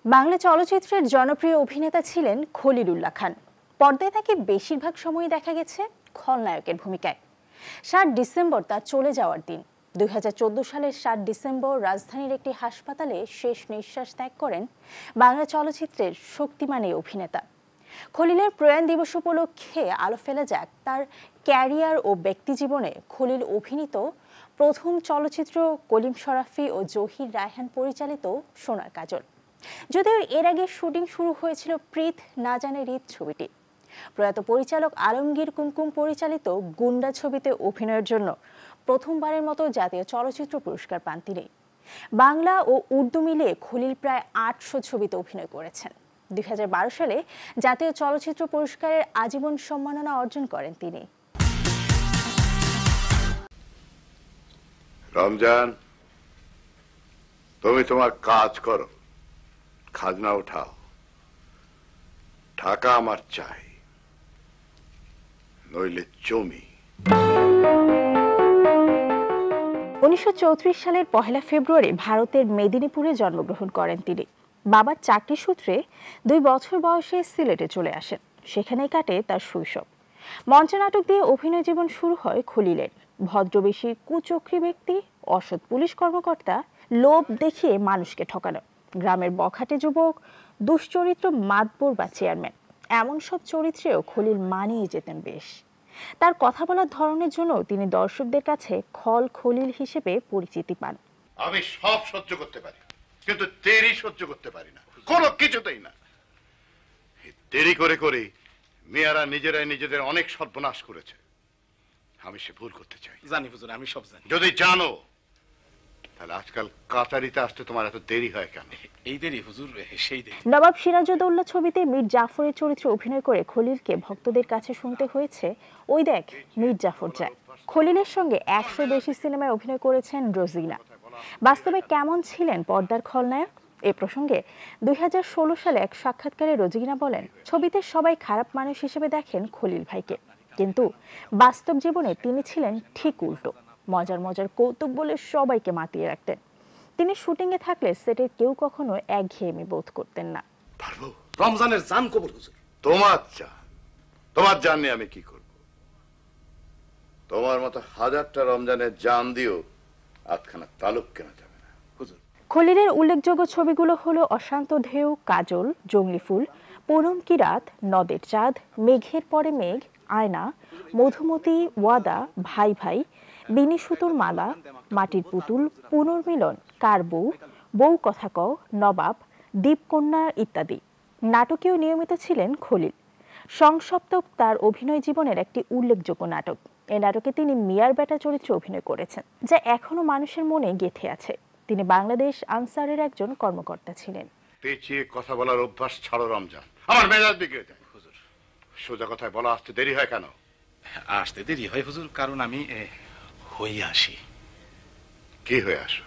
বাংলা চলচ্চিত্রের জনপ্রিয় অভিনেতা ছিলেন খলিলুল্লাহ খান। পর্দায় তাকে বেশিরভাগ সময় দেখা গেছে খলনায়কের ভূমিকায়। ৭ ডিসেম্বর তার চলে যাওয়ার দিন। ২০১৪ সালের ৭ ডিসেম্বর রাজধানীর একটি হাসপাতালে শেষ নিঃশ্বাস ত্যাগ করেন বাংলা চলচ্চিত্রের শক্তিমান এই অভিনেতা। খলিলের প্রয়াণ দিবস উপলক্ষে আলো ফেলা যাক তার ক্যারিয়ার ও ব্যক্তিজীবনে। খলিল অভিনীত প্রথম চলচ্চিত্র কলিম শরাফী ও জহির রায়হান পরিচালিত সোনার কাজল। যদিও এর আগে শুটিং শুরু হয়েছিল প্রীত না জানে রীত ছবিটি। প্রয়াত পরিচালক আলমগীর কুমকুম পরিচালিত গুন্ডা ছবিতে অভিনয়ের জন্য প্রথমবারের মতো জাতীয় চলচ্চিত্র পুরস্কার পান তিনি। বাংলা ও উর্দু মিলিয়ে খলিল প্রায় ৮০০ ছবিতে অভিনয় করেছেন। ২০১২ সালে জাতীয় চলচ্চিত্র পুরস্কারের আজীবন সম্মাননা অর্জন করেন তিনি। রমজান, তুমি তোমার কাজ করো, খাজনা উঠাও। টাকা আমার চাই, নইলে জমি। ১৯৩৪ সালের ১ ফেব্রুয়ারি ভারতের মেদিনীপুরে জন্মগ্রহণ করেন তিনি। বাবার চাকরি সূত্রে ২ বছর বয়সে সিলেটে চলে আসেন। সেখানেই কাটে তার শৈশব। মঞ্চনাটক দিয়ে অভিনয় জীবন শুরু হয় খলিলের। ভদ্রবেশী কুচক্রী ব্যক্তি, অসৎ পুলিশ কর্মকর্তা, লোভ দেখিয়ে মানুষকে ঠকানো, গ্রামের বখাটে যুবক, দুশ্চরিত্র মাতবর বা চেয়ারম্যান, এমন সব চরিত্রেও খলিল মানিয়ে যেতেন বেশ। তার কথা বলার ধরনের জন্য তিনি দর্শকদের কাছে খলিল হিসেবে পরিচিতি পান। আমি সব সহ্য করতে পারি, কিন্তু দেরি সহ্য করতে পারি না, কোনো কিছুতেই না। দেরি করে করে মেয়েরা নিজেরাই নিজেদের অনেক সর্বনাশ করেছে। আমি সে ভুল করতে চাই। জানি হুজুর, আমি সব জানি। যদি জানো তাহলে আজকাল কাতারিতে আসতে তোমার এত দেরি হয় কেন? এই দেরি হুজুর, সেই দেরি। নবাব সিরাজউদ্দৌলা ছবিতে মীর জাফরের চরিত্রে অভিনয় করে খলিলকে ভক্তদের কাছে শুনতে হয়েছে, ওই দেখ মীর জাফর যায়। খলিলের সঙ্গে ১০০ বেশি সিনেমায় অভিনয় করেছেন রোজিনা। বাস্তবে কেমন ছিলেন পর্দার খলনায়ক? এ প্রসঙ্গে ২০১৬ সালে এক সাক্ষাৎকারে রোজিনা বলেন, ছবিতে সবাই খারাপ মানুষ হিসেবে দেখেন খলিল ভাইকে, কিন্তু বাস্তব জীবনে তিনি ছিলেন ঠিক উল্টো। মজার মজার কৌতুক বলে সবাইকে মাতিয়ে রাখতেন। তিনি শুটিংয়ে থাকলে সেটের কেউ কখনো একঘেয়েমি বোধ করতেন না। পারবো? রমজানের জান কবুল হুজুর। তোমার জান নিয়ে আমি কি করব? তোমার মতো হাজারটা রমজানের জান দিও আধখানা তালুক কেনা যাবে না হুজুর। খলিলের উল্লেখযোগ্য ছবিগুলো হলো অশান্ত ঢেউ, কাজল, জঙ্গলি ফুল, পুনম কি রাত, নদের চাঁদ, মেঘের পরে মেঘ, আয়না, মধুমতি, ওয়াদা, ভাই ভাই, বিনি সুতোর মালা, মাটির পুতুল, পুনর্মিলন, কার বউ, বউ কথা কও, নবাব, দ্বীপকন্যা ইত্যাদি। নাটকেও নিয়মিত ছিলেন খলিল। সংসপ্তক তার অভিনয় জীবনের একটি উল্লেখযোগ্য নাটক। এই নাটকে তিনি মিয়ার বেটা চরিত্রে অভিনয় করেছেন, যা এখনো মানুষের মনে গেঁথে আছে। তিনি বাংলাদেশ আনসারের একজন কর্মকর্তা ছিলেন। পেঁচিয়ে কথা বলার অভ্যাস ছাড়ো রমজান, আমার মেজাজ বিগড়ে যায় হুজুর। সোজা কথায় বলা আসতে দেরি হয় কেন? আসতে দেরি হয় হুজুর, কারণ আমি হয়ে আসি। কি হয়ে আসো?